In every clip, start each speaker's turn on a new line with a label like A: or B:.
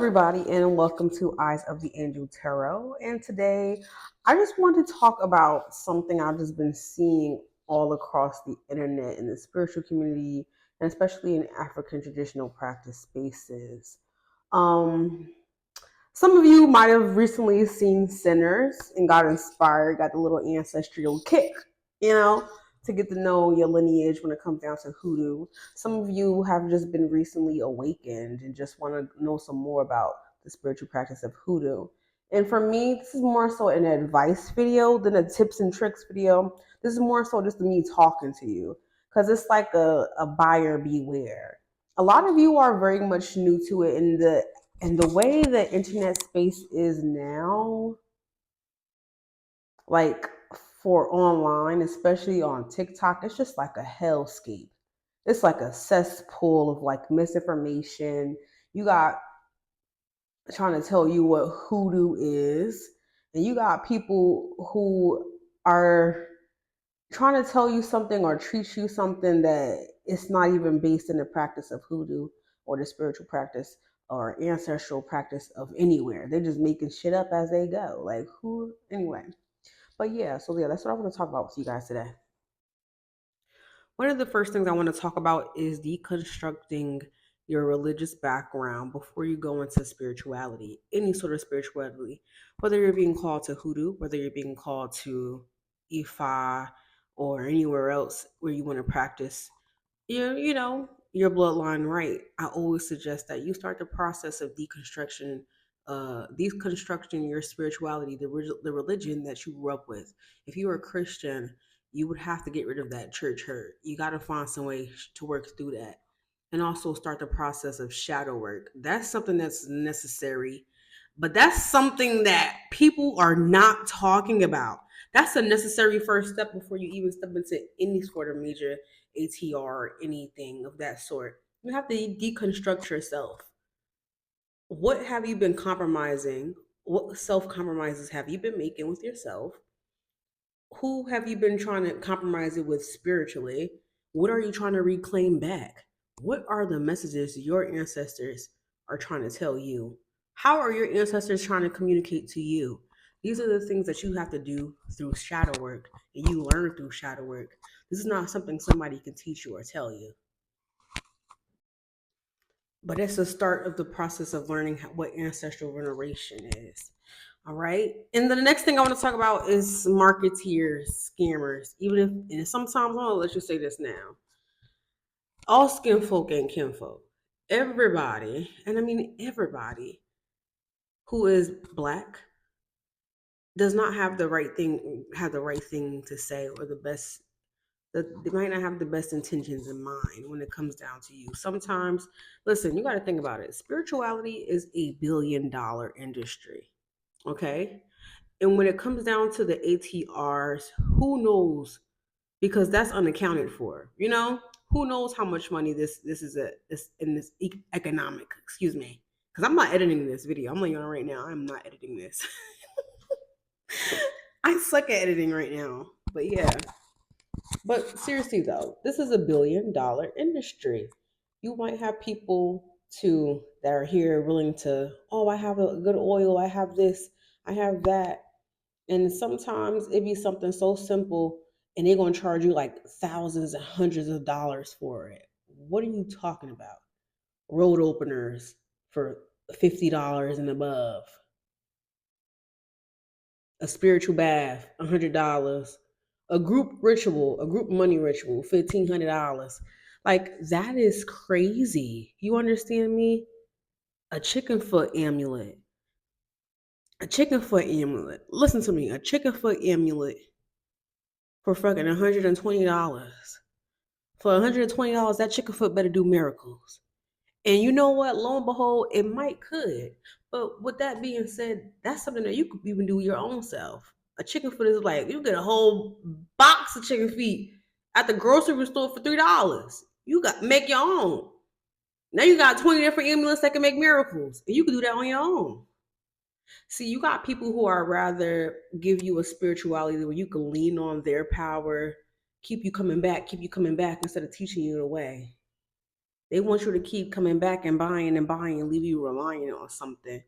A: everybody, and welcome to Eyes of the Angel Tarot. And today, I just want to talk about something I've just been seeing all across the internet in the spiritual community, and especially in African traditional practice spaces. Um, some of you might have recently seen Sinners and got inspired, got the little ancestral kick, you know, to get to know your lineage when it comes down to hoodoo. Some of you have just been recently awakened and just want to know some more about the spiritual practice of hoodoo. And for me, this is more so an advice video than a tips and tricks video. This is more so just me talking to you because it's like a buyer beware. A lot of you are very much new to it, and the way the internet space is now, like for online, especially on TikTok, it's just like a hellscape. It's like a cesspool of like misinformation. You got trying to tell you what hoodoo is, and you got people who are trying to tell you something or treat you something that it's not even based in the practice of hoodoo or the spiritual practice or ancestral practice of anywhere. They're just making shit up as they go. Like who anyway. But yeah, so yeah, that's what I want to talk about with you guys today. One of the first things I want to talk about is deconstructing your religious background before you go into spirituality, any sort of spirituality, whether you're being called to hoodoo, whether you're being called to Ifa or anywhere else where you want to practice your bloodline right. I always suggest that you start the process of deconstructing your spirituality, the religion that you grew up with. If you were a Christian, you would have to get rid of that church hurt. You got to find some way to work through that. And also start the process of shadow work. That's something that's necessary, but that's something that people are not talking about. That's a necessary first step before you even step into any sort of major ATR or anything of that sort. You have to deconstruct yourself. What have you been compromising? What self compromises have you been making with yourself? Who have you been trying to compromise it with spiritually? What are you trying to reclaim back? What are the messages your ancestors are trying to tell you? How are your ancestors trying to communicate to you? These are the things that you have to do through shadow work, and you learn through shadow work. This is not something somebody can teach you or tell you, but it's the start of the process of learning what ancestral veneration is. All right. And then the next thing I want to talk about is marketeers, scammers. Even if, and sometimes I'm going to let you say this now, all skin folk and kinfolk, everybody, and I mean everybody who is black does not have the right thing to say, or the best, that they might not have the best intentions in mind when it comes down to you. Sometimes, listen, you got to think about it. Spirituality is $1 billion industry. Okay. And when it comes down to the ATRs, who knows? Because that's unaccounted for. Who knows how much money this is in this economic. Excuse me, because I'm not editing this video. I'm letting you know right now. I'm not editing this. I suck at editing right now. But yeah. But seriously though, this is $1 billion industry. You might have people too that are here willing to, oh, I have a good oil, I have this, I have that. And sometimes it be something so simple and they're gonna charge you like thousands and hundreds of dollars for it. What are you talking about? Road openers for $50 and above. A spiritual bath, $100. A group money ritual, $1,500. Like that is crazy. You understand me? A chicken foot amulet. A chicken foot amulet. Listen to me. A chicken foot amulet for fucking $120. For $120, that chicken foot better do miracles. And you know what? Lo and behold, it might could. But with that being said, that's something that you could even do your own self. A chicken foot is like you get a whole box of chicken feet at the grocery store for $3. You got make your own. Now you got 20 different amulets that can make miracles, and you can do that on your own. See, you got people who are rather give you a spirituality where you can lean on their power, keep you coming back instead of teaching you the way. They want you to keep coming back and buying and buying and leave you relying on something,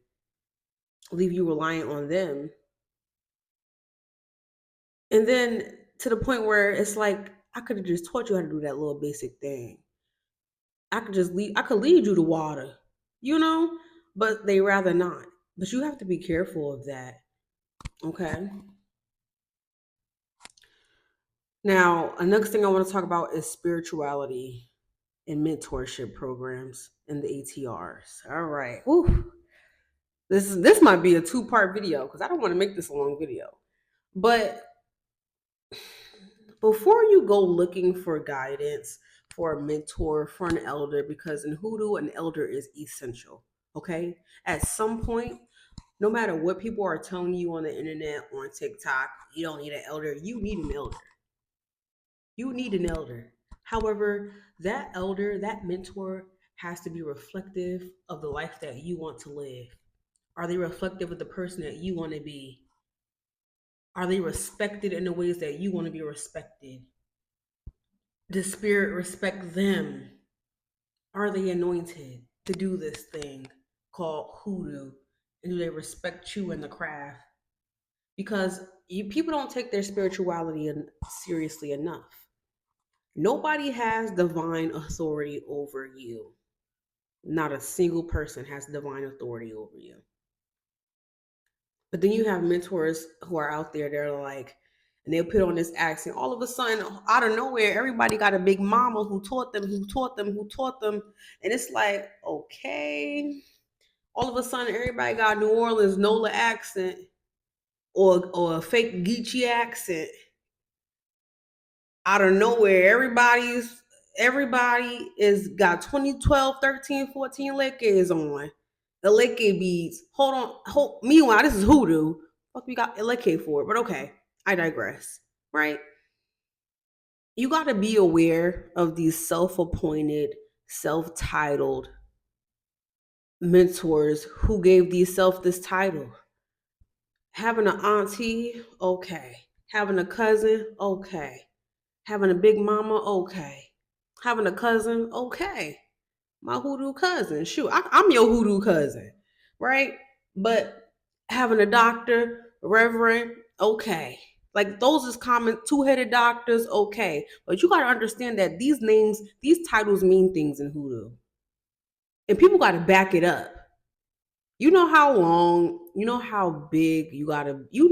A: leave you reliant on them. And then to the point where it's like, I could have just taught you how to do that little basic thing. I could lead you to water, you know, but they rather not. But you have to be careful of that. Okay. Now, another thing I want to talk about is spirituality and mentorship programs and the ATRs. All right. Whew. This might be a two-part video because I don't want to make this a long video. But before you go looking for guidance, for a mentor, for an elder, because in Hoodoo, an elder is essential. Okay. At some point, no matter what people are telling you on the internet, on TikTok, you don't need an elder. You need an elder. You need an elder. However, that elder, that mentor has to be reflective of the life that you want to live. Are they reflective of the person that you want to be? Are they respected in the ways that you want to be respected? Does spirit respect them? Are they anointed to do this thing called hoodoo? And do they respect you in the craft? Because people don't take their spirituality seriously enough. Nobody has divine authority over you. Not a single person has divine authority over you. But then you have mentors who are out there, they're like, and they'll put on this accent. All of a sudden, out of nowhere, everybody got a big mama who taught them, who taught them, who taught them. And it's like, okay. All of a sudden, everybody got New Orleans NOLA accent or a fake Geechee accent. Out of nowhere, everybody is got 2012, 13, 14 Lakers on. The Lake beads. Meanwhile, this is hoodoo. Fuck, we got Lake for it, but okay. I digress. Right? You got to be aware of these self-appointed, self-titled mentors who gave this title. Having an auntie, okay. Having a cousin, okay. Having a big mama, okay. Having a cousin, okay. My hoodoo cousin, shoot, I'm your hoodoo cousin, right? But having a doctor, reverend, okay. Like those is common, two-headed doctors, okay. But you gotta understand that these names, these titles mean things in hoodoo. And people gotta back it up. You know how long, you know how big you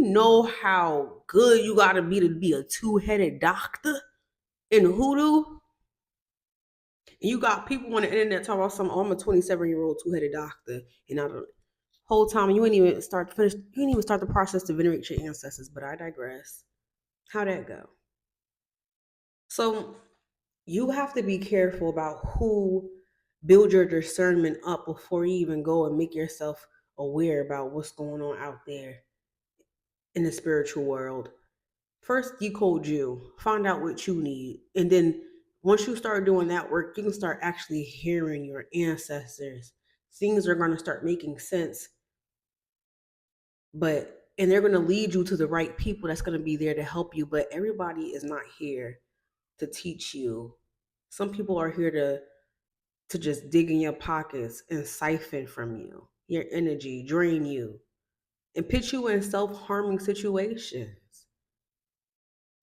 A: know how good you gotta be to be a two-headed doctor in hoodoo. And you got people on the internet talking about some, oh, I'm a 27-year-old two-headed doctor. And I don't whole time you ain't even start the process to venerate your ancestors, but I digress. How'd that go? So you have to be careful about who build your discernment up before you even go and make yourself aware about what's going on out there in the spiritual world. First, decode you, find out what you need. And then once you start doing that work, you can start actually hearing your ancestors. Things are going to start making sense. And they're going to lead you to the right people that's going to be there to help you. But everybody is not here to teach you. Some people are here to just dig in your pockets and siphon from you, your energy, drain you, and put you in self-harming situations.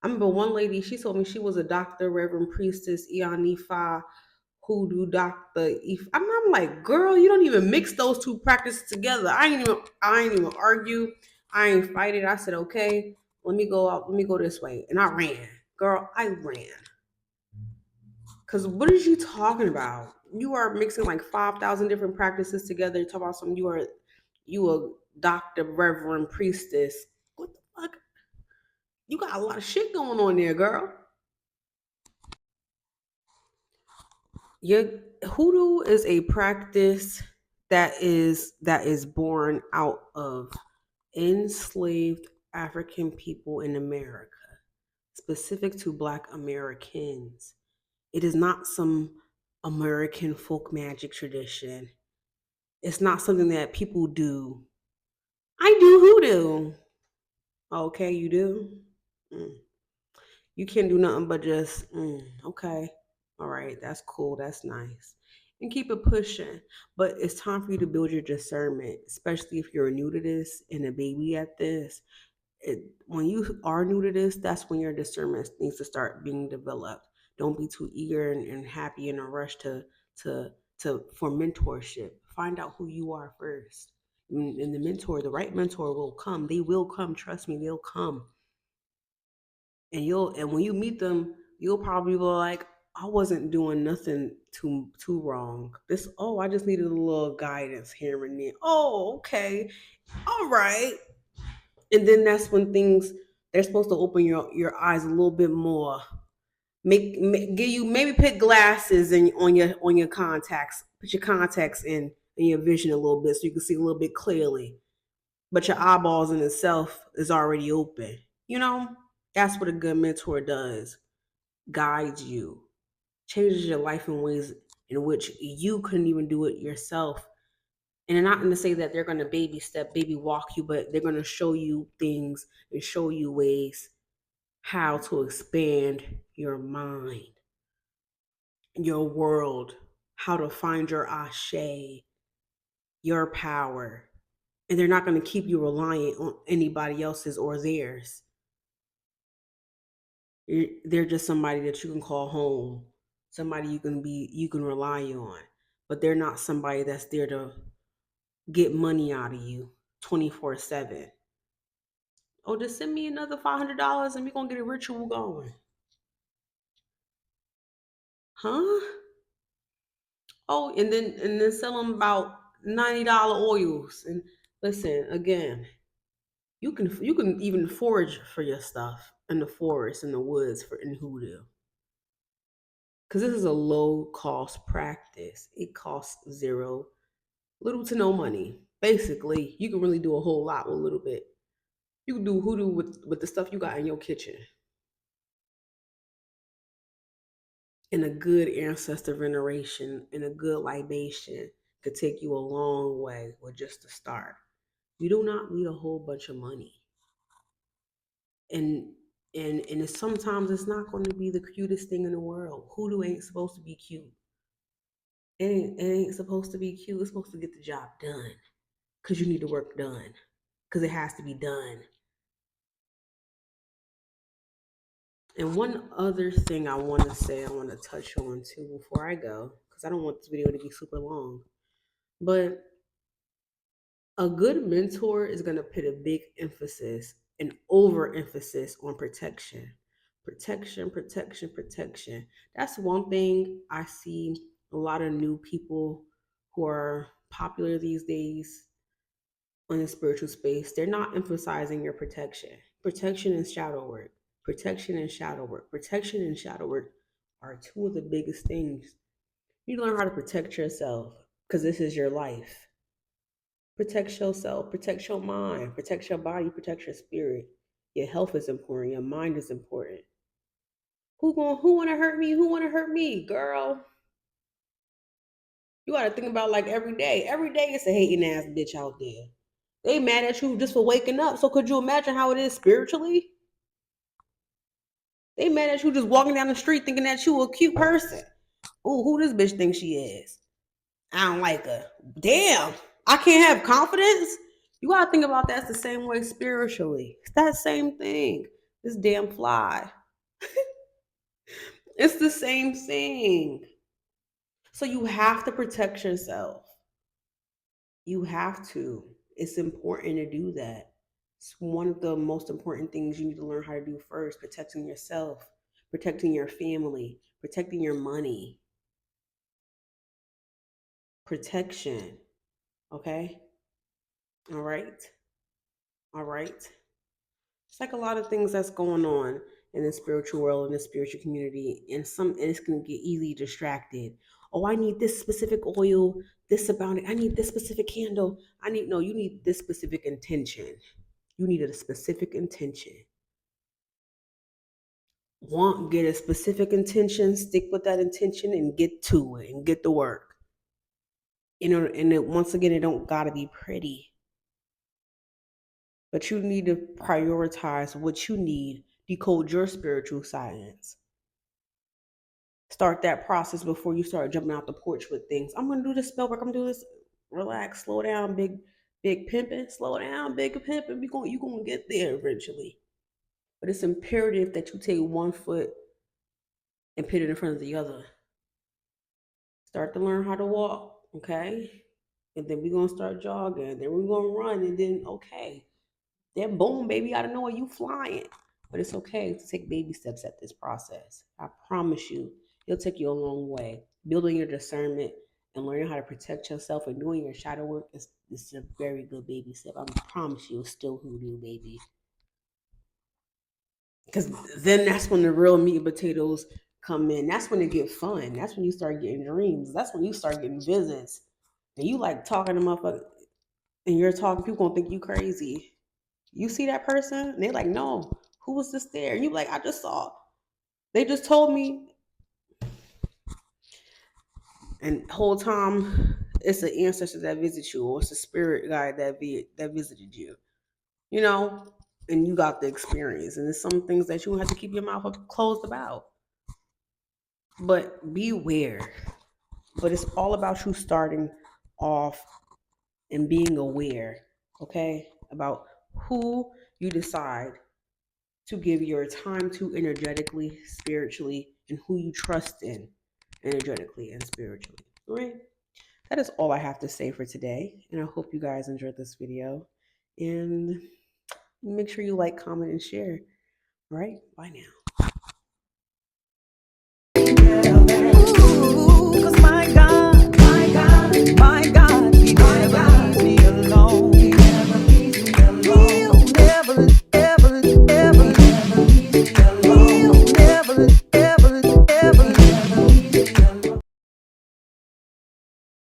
A: I remember one lady, she told me she was a doctor, reverend priestess, Ianifa, hoodoo doctor. I'm like, girl, you don't even mix those two practices together. I ain't even argue. I ain't fight it. I said, okay, let me go out, let me go this way. And I ran. Girl, I ran. Cause what is you talking about? You are mixing like 5,000 different practices together. Talk about some you a doctor, reverend priestess. What the fuck? You got a lot of shit going on there, girl. Your hoodoo is a practice that is born out of enslaved African people in America, specific to Black Americans. It is not some American folk magic tradition. It's not something that people do. I do hoodoo. Okay, you do? Mm. You can't do nothing but just, okay. All right, that's cool. That's nice. and keep it pushing. But it's time for you to build your discernment, especially if you're new to this and a baby at this. When you are new to this, that's when your discernment needs to start being developed. Don't be too eager and happy in a rush to for mentorship. Find out who you are first. And the mentor, the right mentor will come. They will come. Trust me, they'll come. And when you meet them, you'll probably be like, I wasn't doing nothing too wrong. I just needed a little guidance here and there. Oh, okay. All right. And then that's when they're supposed to open your eyes a little bit more. Give you, maybe put glasses in on your contacts. Put your contacts in your vision a little bit so you can see a little bit clearly. But your eyeballs in itself is already open. You know, that's what a good mentor does. Guides you, changes your life in ways in which you couldn't even do it yourself. And they're not going to say that they're going to baby walk you, but they're going to show you things and show you ways how to expand your mind, your world, how to find your ashe, your power. And they're not going to keep you reliant on anybody else's or theirs. They're just somebody that you can call home, somebody you can rely on. But they're not somebody that's there to get money out of you 24/7. Oh, just send me another $500 and we're gonna get a ritual going. Huh? Oh, and then sell them about $90 oils. And listen, again, you can even forage for your stuff in the forest, in the woods, in Hoodoo. Because this is a low cost practice. It costs little to no money. Basically, you can really do a whole lot with a little bit. You can do Hoodoo with the stuff you got in your kitchen. And a good ancestor veneration and a good libation could take you a long way with just a start. You do not need a whole bunch of money. And sometimes it's not going to be the cutest thing in the world. Hoodoo ain't supposed to be cute. It ain't supposed to be cute. It's supposed to get the job done. Because you need the work done. Because it has to be done. And one other thing I want to say, I want to touch on too before I go, because I don't want this video to be super long. But a good mentor is going to put a big emphasis, an overemphasis on protection. Protection, protection, protection. That's one thing I see a lot of new people who are popular these days in the spiritual space. They're not emphasizing your protection. Protection and shadow work. Protection and shadow work. Protection and shadow work are two of the biggest things. You learn how to protect yourself because this is your life. Protect yourself, protect your mind, protect your body, protect your spirit. Your health is important, your mind is important. Who wanna hurt me? Who wanna hurt me, girl? You gotta think about like every day. Every day it's a hating ass bitch out there. They mad at you just for waking up. So could you imagine how it is spiritually? They mad at you just walking down the street thinking that you a cute person. Ooh, who this bitch thinks she is? I don't like her. Damn, I can't have confidence. You gotta think about that the same way spiritually. It's that same thing. This damn fly. It's the same thing. So you have to protect yourself. You have to. It's important to do that. It's one of the most important things you need to learn how to do first, protecting yourself, protecting your family, protecting your money. Protection. Okay? All right. All right. It's like a lot of things that's going on in the spiritual world, in the spiritual community, and it's gonna get easily distracted. Oh, I need this specific oil, this about it. I need this specific candle. You need this specific intention. You needed a specific intention. Get a specific intention, stick with that intention and get to it and get the work. Once again, it don't gotta be pretty. But you need to prioritize what you need, decode your spiritual science. Start that process before you start jumping out the porch with things. I'm gonna do this spell work. I'm gonna do this. Relax, slow down, big pimping. Slow down, big pimping. You gonna get there eventually. But it's imperative that you take one foot and put it in front of the other. Start to learn how to walk, okay? And then we're gonna start jogging. Then we're gonna run, and then okay, then boom, baby, out of nowhere you flying. But it's okay to take baby steps at this process. I promise you, it'll take you a long way. Building your discernment and learning how to protect yourself and doing your shadow work is a very good baby step. I promise you, it's still hoodoo, baby. Because then that's when the real meat and potatoes come in. That's when it get fun. That's when you start getting dreams. That's when you start getting visits. And you like talking to motherfuckers and you're talking, people gonna think you crazy. You see that person? And they're like, no, who was this there? And you like, I just saw. They just told me. And whole time it's an ancestor that visits you, or it's a spirit guide that visited you. You know? And you got the experience. And there's some things that you have to keep your mouth closed about. But beware. But it's all about you starting off and being aware, okay, about who you decide to give your time to energetically, spiritually, and who you trust in energetically and spiritually. All right. That is all I have to say for today. And I hope you guys enjoyed this video. And make sure you like, comment, and share. All right. Bye now.